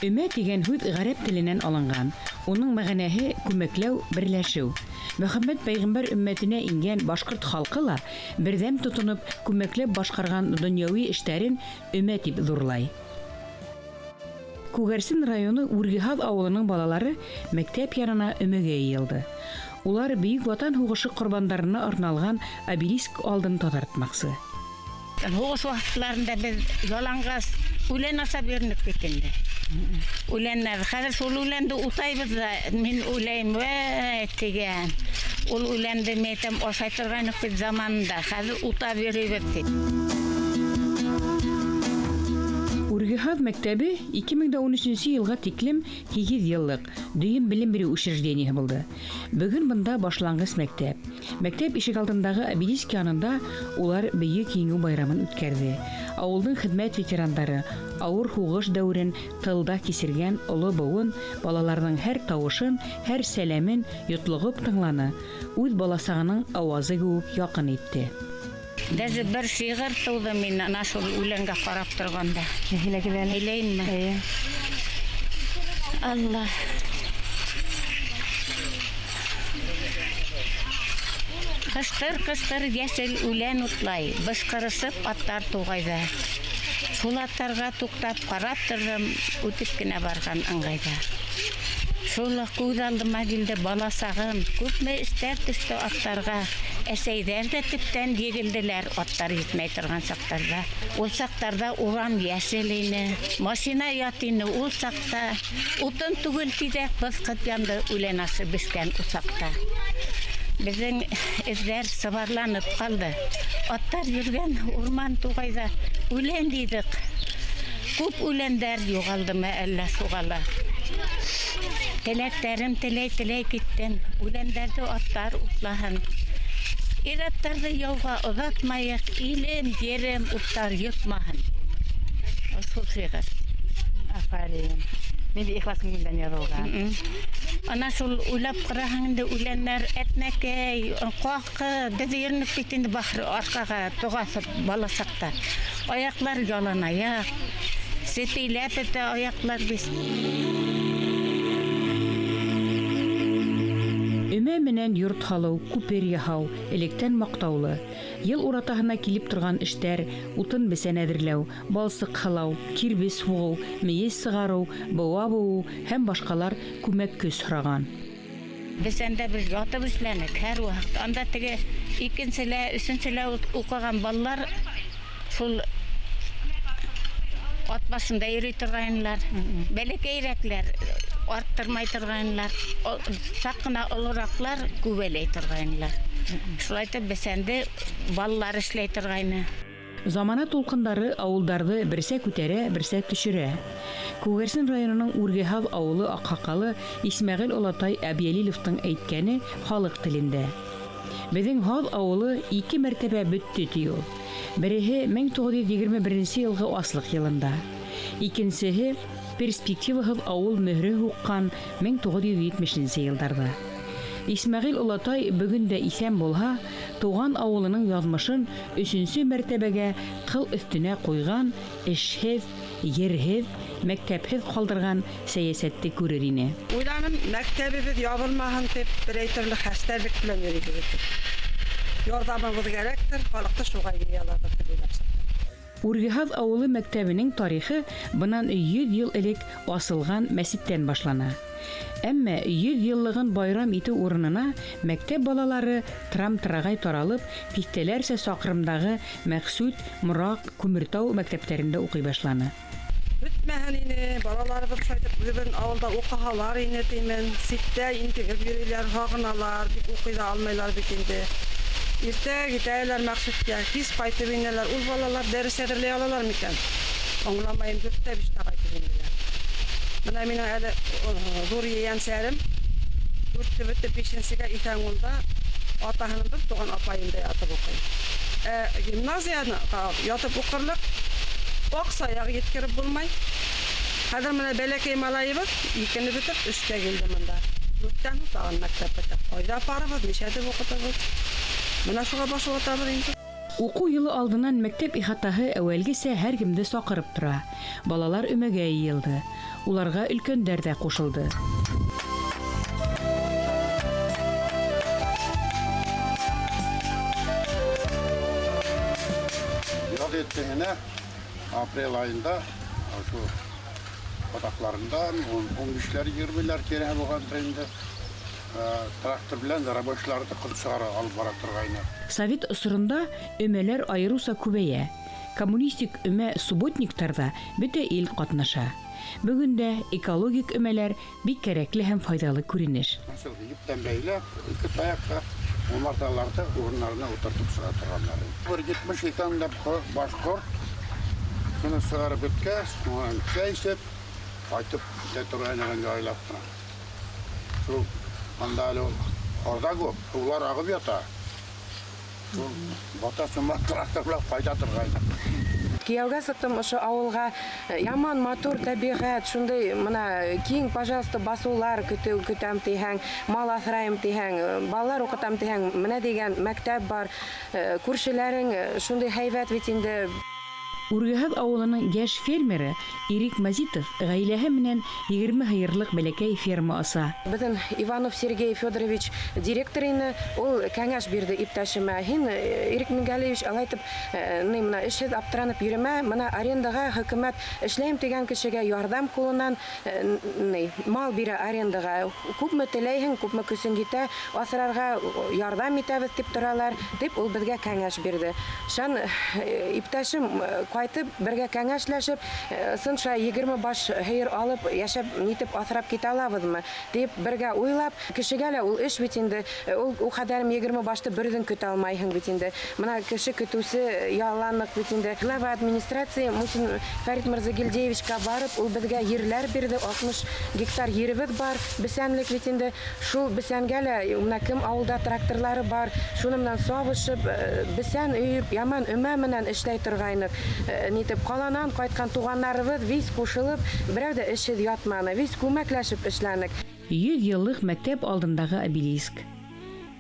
Өмә дигән һүҙ ғәрәп теленән алынған. Уның мәғәнәһе күмәкләү, берләшеү. Мөхәммәд пәйғәмбәр өммәтенә ингән башҡорт халҡы ла берҙәм тотоноп күмәкләп башҡарған донъяуи эштәрен өмә тип ҙурлай. Күгәрсен районы Үргеһаҙ ауылының балалары мәктәп янына өмәгә йыйылды. Улар Бөйөк Ватан һуғышы ҡорбандарына арналған обелиск алдын таҙартмаҡсы. Һуғыш ваҡытларында беҙ яланғас үлән ашап йөрөнөк бит инде. Үләннәр, хәҙер шул үләнде утайбыҙ ҙа, мин уйлайым, тигән. Ул үләнде мәйтәм ашай торғайныҡ бит заманында, хәҙер утап йөрөйбөҙ тип. Үргеһаҙ мәктәбе 2013 йылға тиклем 8 йыллык дөйөм белем биреү учреждениеһы булды. Бөгөн бында башланғыс мәктәп. Мәктәп ишек алдындағы обелиск янында улар бейек еңеү байрамын үткәрҙе. Ауылдың хеҙмәт ветерандары ауыр һуғыш дәүерен тылда кисергән оло быуын балаларының һәр тауышын, һәр сәләмен йотлоғоп тыңланы. Үҙ баласағының ауазы кеүек яҡын итте. Даже бер шиғыр тыуҙы мин ана шул үләнгә ҡарап торғанда. Һөйләйемме? Алла. Ҡыштыр йәшел үлән утлай, бышҡырышып аттар туғайҙа. Шул аттарға туҡтап ҡарап торҙом, үтеп кенә барған ыңғайҙа. Шул күҙ алдыма килде бала сағым, күпме эштәр төштө аттарға. Әсәйҙәр ҙә төптән егелделәр аттар етмәй торған саҡтарҙа. Ул саҡтарҙа урам йәшел ине, машина ят ине ул саҡта. Утын түгел тиҙәк быҫҡып янды үлән ашы бешкән усаҡта. Беҙҙең эҙҙәр сыбарланып ҡалды. Аттар йөргән урман туғайҙа үлән дидек. Күп үләндәр юғалдымы әллә шуғала. Теләктәрем теләй киттем. Үләндәрҙе аттар утлаһын. Ир-аттарҙы яуға оҙатмайыҡ, илем, ерем, уттар йыҡмаһын. Шул шиғыр. Афарин. Мин дә ихлас күңелдән яҙылған. Ана шул уйлап ҡараһаң инде үләннәр әтнәкәй, ҡаҡы, беҙ йөрөнөк бит инде бахыр арҡаға тоғаҫып бала саҡта. Аяҡлар ялан аяҡ, сепейләп бөтә аяҡлар бис. Өмә менән йорт һалыу, күпер яһау, электән маҡтаулы. Йыл уратаһына килеп торған эштәр, утын бесән әҙерләү, балсыҡ һалау, кирбес һуғыу, мейес сығарыу, быуа быуыу һәм башҡалар күмәк көс һораған. Бесәндә беҙ ятып эшләнек һәр ваҡыт. Анда теге икенселә, өсөнсөлә уҡыған балалар шул ат башында йөрөй торғайнылар, бәләкәйерәкләр арттырмай торғайнылар, саҡ ҡына олораҡлар күбәләй торғайнылар. Шулай итеп бесәнде балалар эшләй торғайны. Замана тулҡындары ауылдарҙы берсә күтәрә, берсә төшөрә. Күгәрсен районының Үргеһаҙ ауылы аҡһаҡалы Исмәғил олатай Әбйәлиловтың әйткәне халыҡ телендә. Беҙҙең Һаҙ ауылы 2 мәртәбә бөттө ти ул. Береһе 1921 йылғы аслыҡ йылында. Икенсеһе перспективаһыҙ ауыл мөһөрө һуҡҡан 1970 йылдарҙа. Исмәғил олатай бөгөн дә иҫән булһа, тыуған ауылының яҙмышын 3-нче мәртәбәгә ҡыл өҫтөнә ҡуйған, эшһеҙ, ерһеҙ, мәктәпһеҙ ҡалдырған сәйәсәтте күрер ине. Уйланым, мәктәбебеҙ ябылмаһын тип, берәй төрлө хәстәрлек белән йөрөйбөҙ. Ярҙамыбыҙ кәрәктер, халыҡты шуға йыяларҙыр дип уйлап сыҡтым. Үргеһаҙ ауылы мәктәбенең тарихы бынан 100 йыл элек асылған мәсеттән башлана. Әммә 100 йыллығын байрам итеү урынына мәктәп балалары трам-трағай таралып, тиҫтәләрсә саҡрымдағы Мәҡсүт, Мораҡ, Күмертау мәктәптәрендә уҡый башланы. Бөтмәһен ине, балаларыбыҙ шайтып бөгөн ауылда уҡыһалар ине тимен, ситтә интегеп йөрөйҙәр, һағыналар, бик уҡый ҙа алмайлар бит инде. Иртә китәләр Мәҡсүткә, кис ҡайтып инәләр. Ул балалар дәрес әҙерләй алалар микән? Аңламайым, 4-5-тә ҡайтып инәләр. Бына минең әле ҙур ейәнсәрем 4-тә бөтөп 5-нсегә иҫән улда атаһының бер туған апайында ятып уҡый. Гимназияны ятып уҡырлыҡ аҡса еткереп булмай. Хәҙер менә бәләкәй малайыбыҙ 2-не бөтөп 3-кә килде мында. 4-тән тағын мәктәп бөтөп. Ҡайҙа апарыбыҙ, нишәде уҡытабыҙ? Бына шуға башлап атабыҙ инде. Уҡыу йылы алдынан мәктәп ихатаһы әүәлгесә һәр кемде саҡырып тора. Балалар өмәгә йыйылды. Уларга өлкәндәр дә кушылды. Яд еттеңіне апрель айында şu батакларından 15'ler 20'ler kere болған тренде трактор белән рабочыларды кырып чыгара алып бара торгайны. Совет осырында өмәләр айыруса күбәя. Коммунистик өмә субботниктарда бөтә ил катнаша. Бүгендә экологик өмәләр бик кирәкле һәм файдалы күренеш. Иптән бәйләп, ике таякка умарталарда урыннарына утыртып чыга торганнар. 170 тонна башкорт шуны сыгарып беткәч, шуны чәйсеп, кайтып китә торганнар җайлап тора. Шул андалы орда күп, улар агып ята. Шул батасыма тракторлар кайда торгайны. Кияүгә сыктым ошо авылга, яман матур табигать, шундай мына киң, пожалуйста, басулар көтәм тиһәң, мал асрайым тиһәң, балалар укытам тиһәң, менә дигән мәктәп бар, күршеләрең шундай һәйбәт бит инде. Ургыһыҙ ауылының яшь фермеры Ирик Мазитов ғаиләһе менән 20 һыйырлык бәләкәй ферма аса. Беҙҙең Иванов Сергей Федорович директор ине, ул кәңәш бирде иптәшемә. Һин, Ирик Мингалевич, алайтып, мына эшһеҙ аптыранып йөрөмә, мына арендаға хөкүмәт эшләйем дигән кешегә ярдәм кулынан мал бирә арендаға. Күпме теләйһең, күпме көсөң итә, асрарга ярдәм итәбеҙ дип торалар, дип ул безгә кәңәш бирде. Шан иптәшем кайтып, бергә кәңәшләшеп, сынша 20 баш һыйыр алып, яшәп, нитеп асрап китә алабыҙмы дип бергә уйлап, кешегә лә ул эш бит инде, ул хәдәрем 20 башты берҙен көтә алмайһың бит инде. Мына кеше көтүсе ялланлык бит инде. Глава администрация Мусин Фәрит Мырзагилдеевичка барып, ул безгә ерләр бирде, 60 гектар еребеҙ бар, бесәнлек бит инде. Шул бесәнгә лә мына кем ауылда тракторлары бар, шуны менән сабышып, бесән өйөп, яман өмә менән эшләй торгайнык. Нитеп каланан кайткан туганнарыбыз виз кушылып, берәү дә эшһеҙ ятманы, виз күмәкләшеп эшләнек. 100 йыллык мәктәп алдындагы обелиск.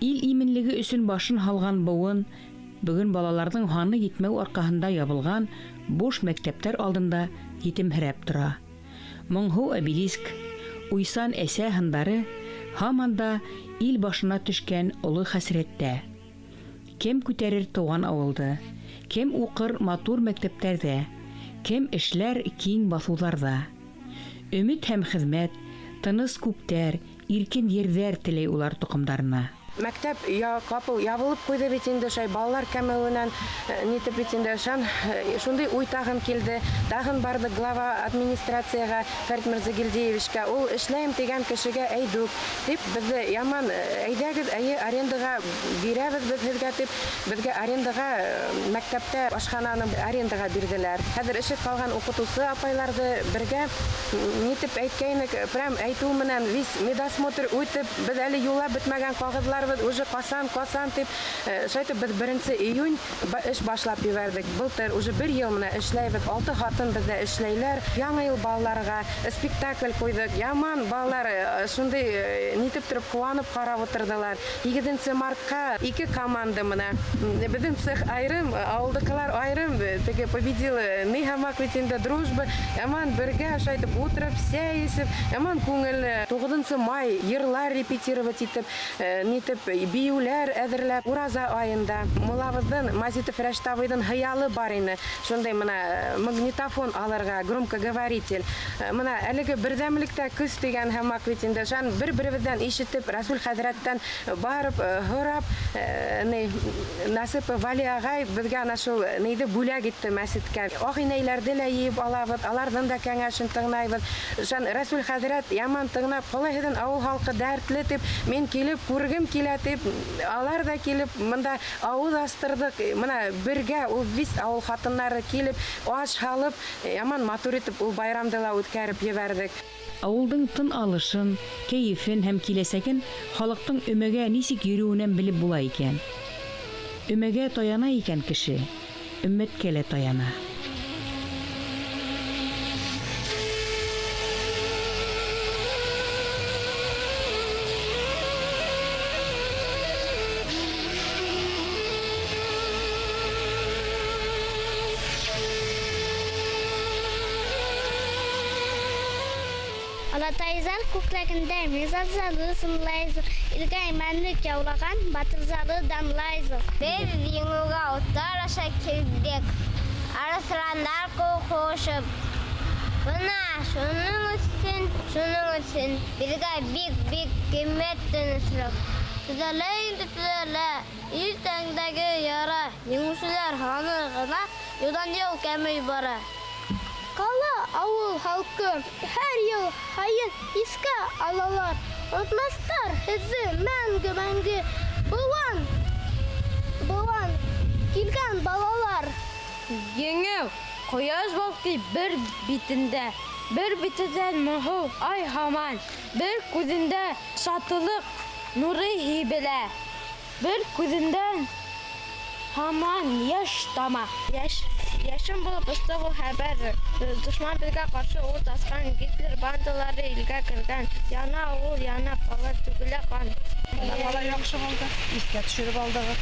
Ил именлеге өсөн башын һалган быуын, бүген балаларның һаны етмәү аркаһында ябылган буш мәктәптәр алдында етемһерәп тора. Моңһу обелиск, уйсан әсә һындары һаман да ил башына төшкән олы хәсрәттә. Кем күтәрер туган авылды? Кем укыр матур мәктәптәрдә, кем эшләр киң баҫыуҙарҙа. Өмөт һәм хеҙмәт, тыныс күктәр, иркен ерҙәр теләй улар тоҡомдарына. Мәктәп ҡапыл ябылып ҡуйҙы бит инде, шай балалар кәмеүенән нитеп бит инде, шундай уй тағын килде. Тағын барды глава администрацияға Фәрит Мырзагилдеевичка, ул эшләйем тигән кешегә әйдүк дип, беҙҙе яман әйҙәгеҙ, арендаға бирәбеҙ беҙ һеҙгә дип, беҙгә арендаға мәктәптә ашхананы арендаға бирҙеләр. Хәҙер эшһеҙ ҡалған уҡытыусы апайларҙы бергә нитеп әйткәйнек, прям әйтеү менән вис медосмотр үтеп, беҙ әле юллап бөтмәгән ҡағыҙлар уже касан тип, шайтып біз 1 июнь эш башлап ебәрдек. Былтыр уже 1 ел менә эшләйбез, 6 хатын бездә эшләйләр. Яңа ел балаларга спектакль куйдык. Яман балалар шундай нитеп торып куанып карап утырдылар. 7 мартка 2 команда менә. Безнең цех айрым, авылдыкылар айрым, теге победил Нихамак бит инде дружба. Яман бергә шайтып утырып, сәйсеп, яман күңелле. 9 май йырлар репетировать итеп, нитеп биюләр әҙерләп, ураза айында. Мулабыҙҙың Мазитов Рәштабыйҙың хыялы бар ине. Шундай мына магнитофон алырға, громкоговоритель. Мына әлеге берҙәмлектә көс дигән һәмак бит инде. Шан бер-беребеҙҙән ишетеп, Рәсүл хәҙрәттән барып, һорап, Насыпов Вали ағай беҙгә шул нейҙе бүләк итте мәсеткә. Ағинәйләрҙе лә йыйып алабыҙ, аларҙың да кәңәшен тыңлайбыҙ. Шан Рәсүл хәҙрәт яман тыңлап, ҡалайһыҙын ауыл халҡы дәртле тип, мин килеп күргем килә тип, алар да килеп, мында ауыз астырдык, мына бергә ул вис ауыл хатыннары килеп, аш һалып, яман матур итеп ул байрамды ла үткәреп ебәрдек. Ауылдың тын алышын, кәйефен һәм киләсәген халыҡтың өмәгә нисек йөрөүенән белеп була икән. Өмәгә таяна икән кеше, өммәткә лә таяна. Алатайзар көкірегінде мезазалы сынлайзыр. Илгай мәнлік яулаған батырзалы дамлайзыр. Бір еңуға ұттар аша келдек. Арасырандар қоқошып. Бұна шының үшін біргай бик кеметтен сұрап. Түзәлейінді түзәлі, ертеңдегі яра, еңушілер ханығына юдан ел кәмей бара. Қала ауыл халқы әр ел хайын іске алалар. Ұтмастар хізі мәңгі бұлан келген балалар. Еңеу, қояз балқи бір бітіден мұғу ай хаман, бір күзінде шатылық нұры хибілі, бір күзінден хаман яш тама. Yaşım bulup ıstığıl haber, düşman birge karşı oğuz askan, Gitler bandaları ilge kırgan, yana oğul yana kalır tügüle kan. Bala yaxşı oldu. İlkə düşürüb aldıq.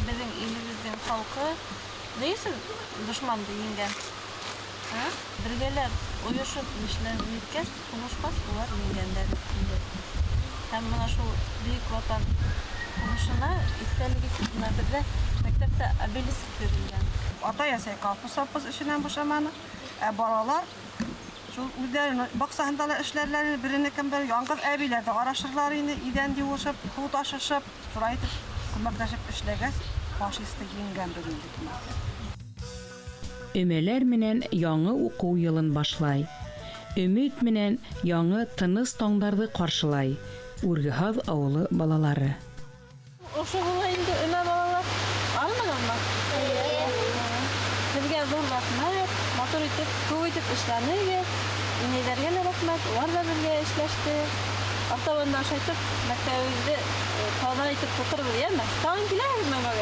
Bizim ilimizin halkı neyse düşmandı yengen. Birgeler uyuşup işlerini yetkez, konuşmaz bular yengenler üstünde. Hem bana şu büyük vatan konuşuna isterlik isimler birde mektepte abelisik verilgen. Ata yasay kapı işinden boşamanı. Balalar şu üzerine baksahandalar işlerlerini birini kim bir yalnız abilerde araştırlarını iden diyoruşup, kut aşışıp, şurayı kömekleşip işlerge faşisti yengen bölündük. Ömeler menen яңы уку yılın başlay. Ümit menen яңы тыныс таңдарды каршылай. Үргехав авылы балалары. Oşu bula indi öme balalar almaganlar. Bizge zor rahmet, motor itip, kuv itip işlerine inelerge ne rahmet, ular da birge işleşti. Artabandan şaytıp, mektebimizde tağdan itip tuturdu diyemez. Tağın kiler mi bana?